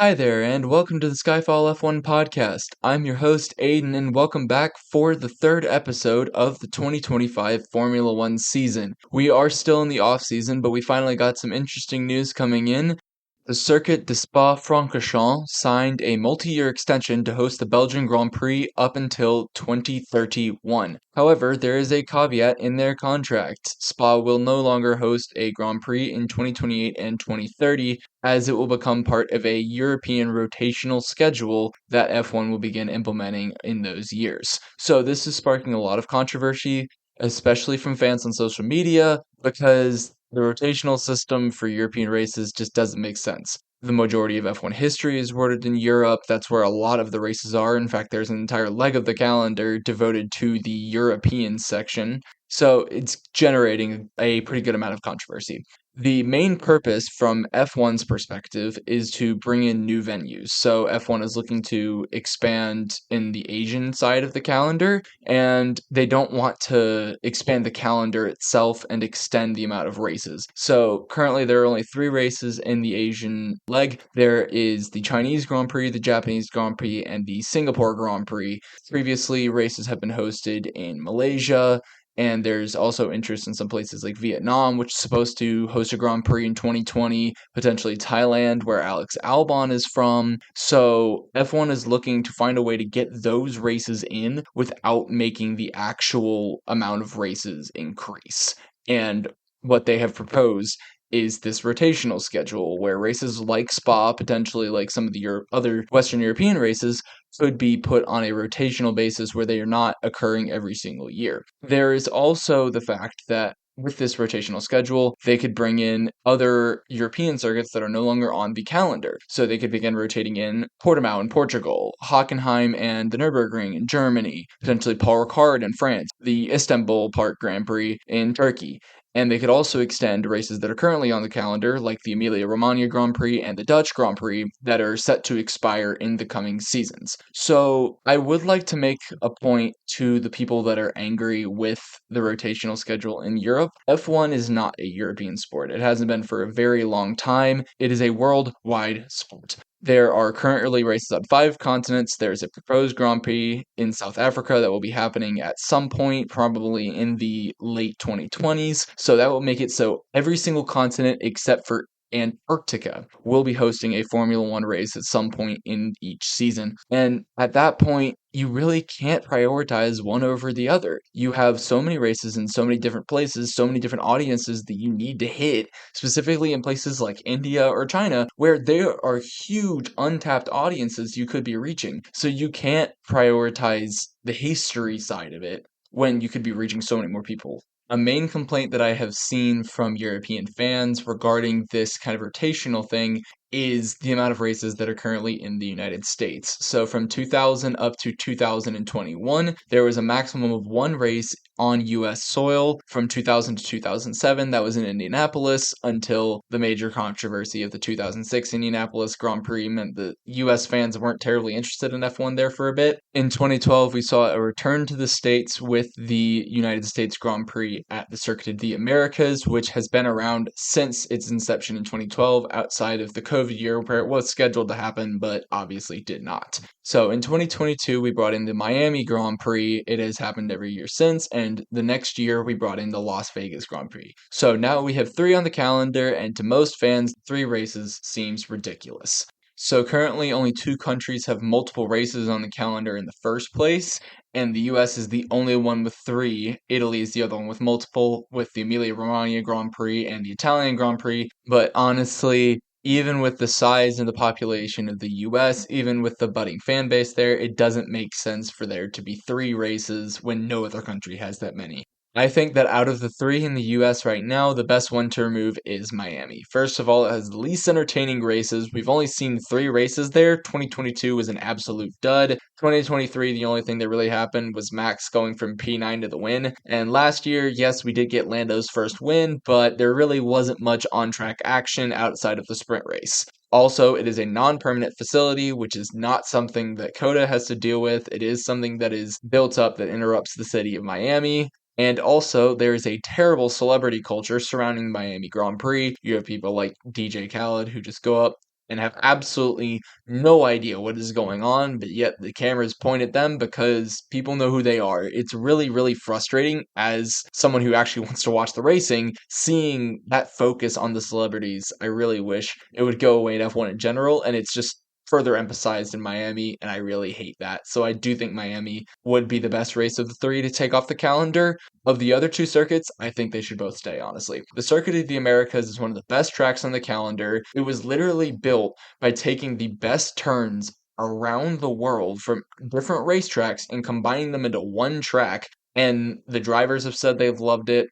Hi there, and welcome to the Skyfall F1 podcast. I'm your host, Aiden, and welcome back for the third episode of the 2025 Formula One season. We are still in the off-season, but we finally got some interesting news coming in. The Circuit de Spa-Francorchamps signed a multi-year extension to host the Belgian Grand Prix up until 2031. However, there is a caveat in their contract. Spa will no longer host a Grand Prix in 2028 and 2030, as it will become part of a European rotational schedule that F1 will begin implementing in those years. So this is sparking a lot of controversy, especially from fans on social media, because the rotational system for European races just doesn't make sense. The majority of F1 history is rooted in Europe. That's where a lot of the races are. In fact, there's an entire leg of the calendar devoted to the European section. So it's generating a pretty good amount of controversy. The main purpose from F1's perspective is to bring in new venues. So F1 is looking to expand in the Asian side of the calendar, and they don't want to expand the calendar itself and extend the amount of races. So currently there are only 3 races in the Asian leg. There is the Chinese Grand Prix, the Japanese Grand Prix, and the Singapore Grand Prix. Previously, races have been hosted in Malaysia, and there's also interest in some places like Vietnam, which is supposed to host a Grand Prix in 2020, potentially Thailand, where Alex Albon is from. So F1 is looking to find a way to get those races in without making the actual amount of races increase. And what they have proposed is this rotational schedule where races like Spa, potentially like some of the other Western European races, could be put on a rotational basis where they are not occurring every single year. There is also the fact that with this rotational schedule, they could bring in other European circuits that are no longer on the calendar. So they could begin rotating in Portimao in Portugal, Hockenheim and the Nürburgring in Germany, potentially Paul Ricard in France, the Istanbul Park Grand Prix in Turkey. And they could also extend races that are currently on the calendar, like the Emilia-Romagna Grand Prix and the Dutch Grand Prix, that are set to expire in the coming seasons. So I would like to make a point to the people that are angry with the rotational schedule in Europe. F1 is not a European sport. It hasn't been for a very long time. It is a worldwide sport. There are currently races on 5 continents. There's a proposed Grand Prix in South Africa that will be happening at some point, probably in the late 2020s. So that will make it so every single continent except for Antarctica will be hosting a Formula One race at some point in each season. And at that point, you really can't prioritize one over the other. You have so many races in so many different places, so many different audiences that you need to hit, specifically in places like India or China, where there are huge untapped audiences you could be reaching. So you can't prioritize the history side of it when you could be reaching so many more people. A main complaint that I have seen from European fans regarding this kind of rotational thing is the amount of races that are currently in the United States. So from 2000 up to 2021, there was a maximum of 1 race on US soil. From 2000 to 2007, that was in Indianapolis, until the major controversy of the 2006 Indianapolis Grand Prix meant the US fans weren't terribly interested in F1 there for a bit. In 2012, we saw a return to the States with the United States Grand Prix at the Circuit de Americas, which has been around since its inception in 2012, outside of the COVID year where it was scheduled to happen, but obviously did not. So in 2022, we brought in the Miami Grand Prix. It has happened every year since, and the next year we brought in the Las Vegas Grand Prix. So now we have 3 on the calendar, and to most fans, 3 races seems ridiculous. So currently only 2 countries have multiple races on the calendar in the first place, and the US is the only one with 3. Italy is the other one with multiple, with the Emilia-Romagna Grand Prix and the Italian Grand Prix. But honestly, even with the size and the population of the US, even with the budding fan base there, it doesn't make sense for there to be 3 races when no other country has that many. I think that out of the 3 in the US right now, the best one to remove is Miami. First of all, it has the least entertaining races. We've only seen 3 races there. 2022 was an absolute dud. 2023, the only thing that really happened was Max going from P9 to the win. And last year, yes, we did get Lando's first win, but there really wasn't much on-track action outside of the sprint race. Also, it is a non-permanent facility, which is not something that COTA has to deal with. It is something that is built up that interrupts the city of Miami. And also, there is a terrible celebrity culture surrounding Miami Grand Prix. You have people like DJ Khaled who just go up and have absolutely no idea what is going on, but yet the cameras point at them because people know who they are. It's really, really frustrating as someone who actually wants to watch the racing, seeing that focus on the celebrities. I really wish it would go away in F1 in general, and it's just further emphasized in Miami, and I really hate that. So I do think Miami would be the best race of the three to take off the calendar. Of the other two circuits, I think they should both stay, honestly. The Circuit of the Americas is one of the best tracks on the calendar. It was literally built by taking the best turns around the world from different racetracks and combining them into one track. And the drivers have said they've loved it.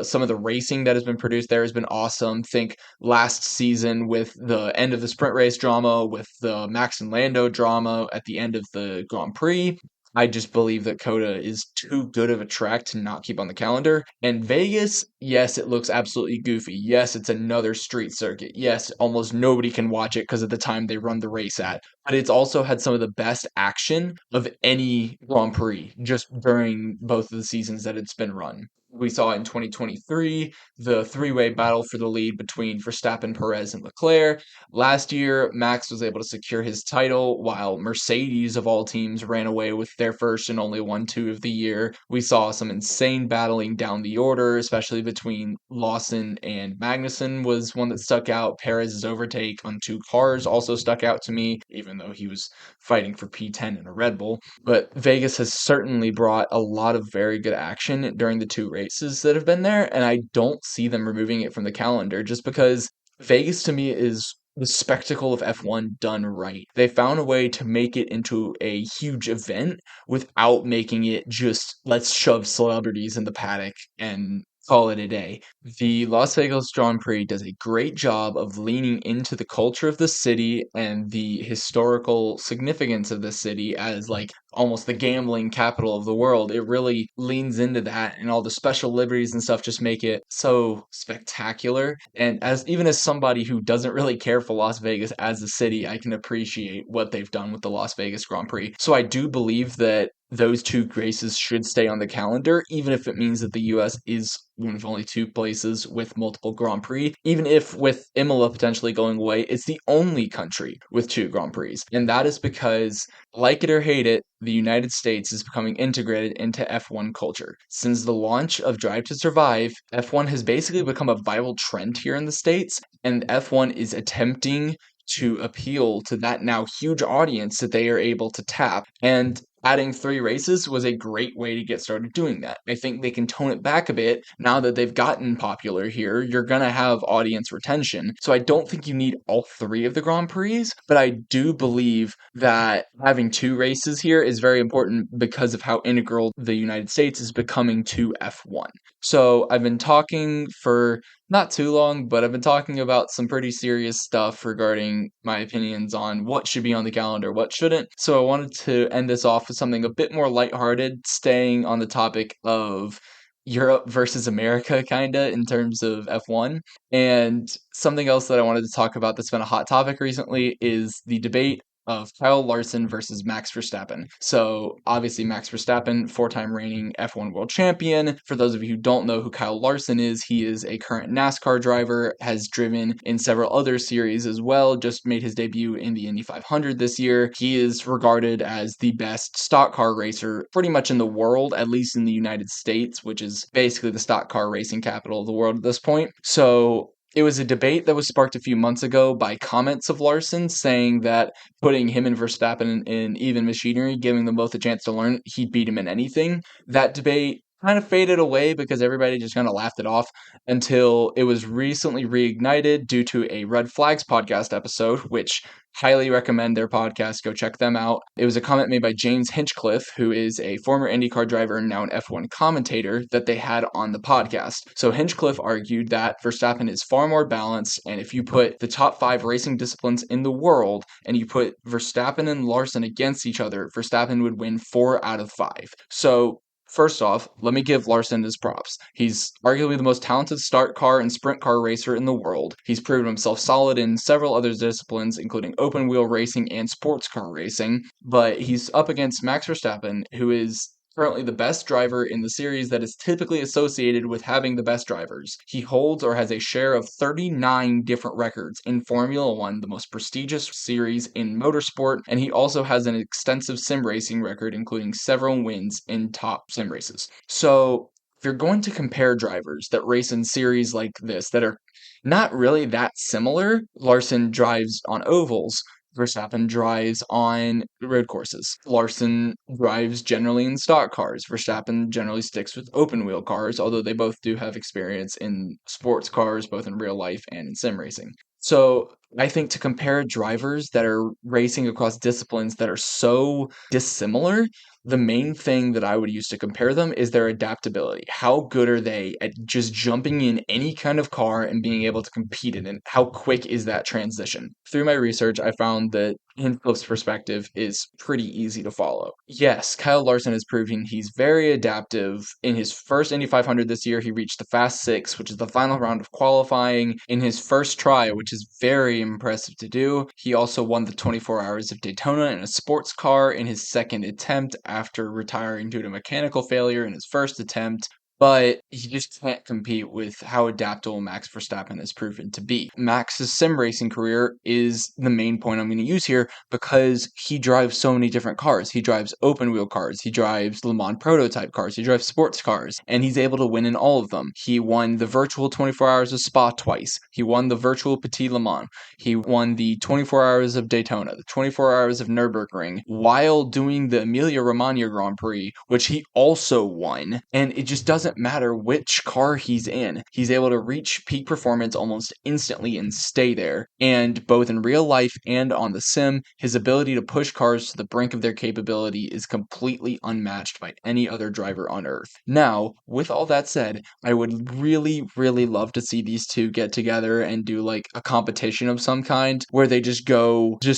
Some of the racing that has been produced there has been awesome. Think last season with the end of the sprint race drama, with the Max and Lando drama at the end of the Grand Prix. I just believe that COTA is too good of a track to not keep on the calendar. And Vegas, yes, it looks absolutely goofy. Yes, it's another street circuit. Yes, almost nobody can watch it because of the time they run the race at. But it's also had some of the best action of any Grand Prix just during both of the seasons that it's been run. We saw in 2023 the three-way battle for the lead between Verstappen, Perez, and Leclerc. Last year, Max was able to secure his title, while Mercedes, of all teams, ran away with their first and only 1-2 of the year. We saw some insane battling down the order, especially between Lawson and Magnussen was one that stuck out. Perez's overtake on 2 cars also stuck out to me, even though he was fighting for P10 in a Red Bull. But Vegas has certainly brought a lot of very good action during the 2 races that have been there, and I don't see them removing it from the calendar just because Vegas to me is the spectacle of F1 done right. They found a way to make it into a huge event without making it just let's shove celebrities in the paddock and call it a day. The Las Vegas Grand Prix does a great job of leaning into the culture of the city and the historical significance of the city as like almost the gambling capital of the world. It really leans into that, and all the special liberties and stuff just make it so spectacular. And even as somebody who doesn't really care for Las Vegas as a city, I can appreciate what they've done with the Las Vegas Grand Prix. So I do believe that those 2 races should stay on the calendar, even if it means that the US is one of only 2 places with multiple Grand Prix. Even if with Imola potentially going away, it's the only country with 2 Grand Prix. And that is because, like it or hate it, the United States is becoming integrated into F1 culture. Since the launch of Drive to Survive, F1 has basically become a viral trend here in the States, and F1 is attempting to appeal to that now huge audience that they are able to tap. And adding 3 races was a great way to get started doing that. I think they can tone it back a bit now that they've gotten popular here. You're going to have audience retention. So I don't think you need all 3 of the Grand Prix, but I do believe that having 2 races here is very important because of how integral the United States is becoming to F1. So I've been talking for not too long, but I've been talking about some pretty serious stuff regarding my opinions on what should be on the calendar, what shouldn't. So I wanted to end this off with something a bit more lighthearted, staying on the topic of Europe versus America, kinda, in terms of F1. And something else that I wanted to talk about that's been a hot topic recently is the debate of Kyle Larson versus Max Verstappen. So obviously Max Verstappen, 4-time reigning F1 world champion. For those of you who don't know who Kyle Larson is, he is a current NASCAR driver, has driven in several other series as well, just made his debut in the Indy 500 this year. He is regarded as the best stock car racer pretty much in the world, at least in the United States, which is basically the stock car racing capital of the world at this point. So it was a debate that was sparked a few months ago by comments of Larson saying that putting him and Verstappen in even machinery, giving them both a chance to learn, he'd beat him in anything. That debate kind of faded away because everybody just kind of laughed it off until it was recently reignited due to a Red Flags podcast episode, which highly recommend their podcast. Go check them out. It was a comment made by James Hinchcliffe, who is a former IndyCar driver and now an F1 commentator, that they had on the podcast. So Hinchcliffe argued that Verstappen is far more balanced, and if you put the top 5 racing disciplines in the world and you put Verstappen and Larson against each other, Verstappen would win 4 out of 5. So first off, let me give Larson his props. He's arguably the most talented start car and sprint car racer in the world. He's proven himself solid in several other disciplines, including open wheel racing and sports car racing. But he's up against Max Verstappen, who is currently the best driver in the series that is typically associated with having the best drivers. He holds or has a share of 39 different records in Formula One, the most prestigious series in motorsport, and he also has an extensive sim racing record, including several wins in top sim races. So, if you're going to compare drivers that race in series like this that are not really that similar, Larson drives on ovals, Verstappen drives on road courses. Larson drives generally in stock cars. Verstappen generally sticks with open wheel cars, although they both do have experience in sports cars, both in real life and in sim racing. So I think to compare drivers that are racing across disciplines that are so dissimilar, the main thing that I would use to compare them is their adaptability. How good are they at just jumping in any kind of car and being able to compete in it? How quick is that transition? Through my research, I found that Hinchcliffe's perspective is pretty easy to follow. Yes, Kyle Larson has proven he's very adaptive. In his first Indy 500 this year, he reached the Fast Six, which is the final round of qualifying, in his first try, which is very impressive to do. He also won the 24 Hours of Daytona in a sports car in his second attempt after retiring due to mechanical failure in his first attempt. But he just can't compete with how adaptable Max Verstappen has proven to be. Max's sim racing career is the main point I'm going to use here because he drives so many different cars. He drives open wheel cars, he drives Le Mans prototype cars, he drives sports cars, and he's able to win in all of them. He won the virtual 24 Hours of Spa twice. He won the virtual Petit Le Mans. He won the 24 Hours of Daytona, the 24 Hours of Nürburgring, while doing the Emilia-Romagna Grand Prix, which he also won. And it just doesn't matter which car he's in. He's able to reach peak performance almost instantly and stay there. And both in real life and on the sim, his ability to push cars to the brink of their capability is completely unmatched by any other driver on Earth. Now, with all that said, I would really, really love to see these two get together and do like a competition of some kind where they just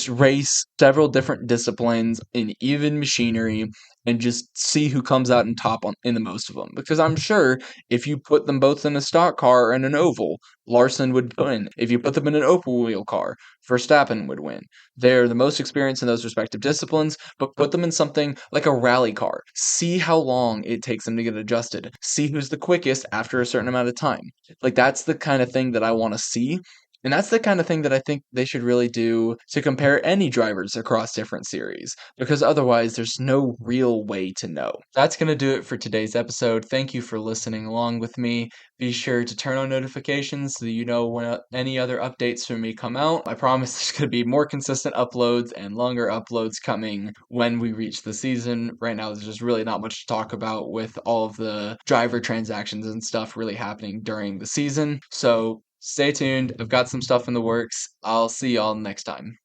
race several different disciplines in even machinery and just see who comes out on top in the most of them. Because I'm sure if you put them both in a stock car and an oval, Larson would win. If you put them in an open wheel car, Verstappen would win. They're the most experienced in those respective disciplines, but put them in something like a rally car. See how long it takes them to get adjusted. See who's the quickest after a certain amount of time. Like, that's the kind of thing that I want to see. And that's the kind of thing that I think they should really do to compare any drivers across different series, because otherwise there's no real way to know. That's going to do it for today's episode. Thank you for listening along with me. Be sure to turn on notifications so that you know when any other updates from me come out. I promise there's going to be more consistent uploads and longer uploads coming when we reach the season. Right now, there's just really not much to talk about with all of the driver transactions and stuff really happening during the season. So stay tuned. I've got some stuff in the works. I'll see y'all next time.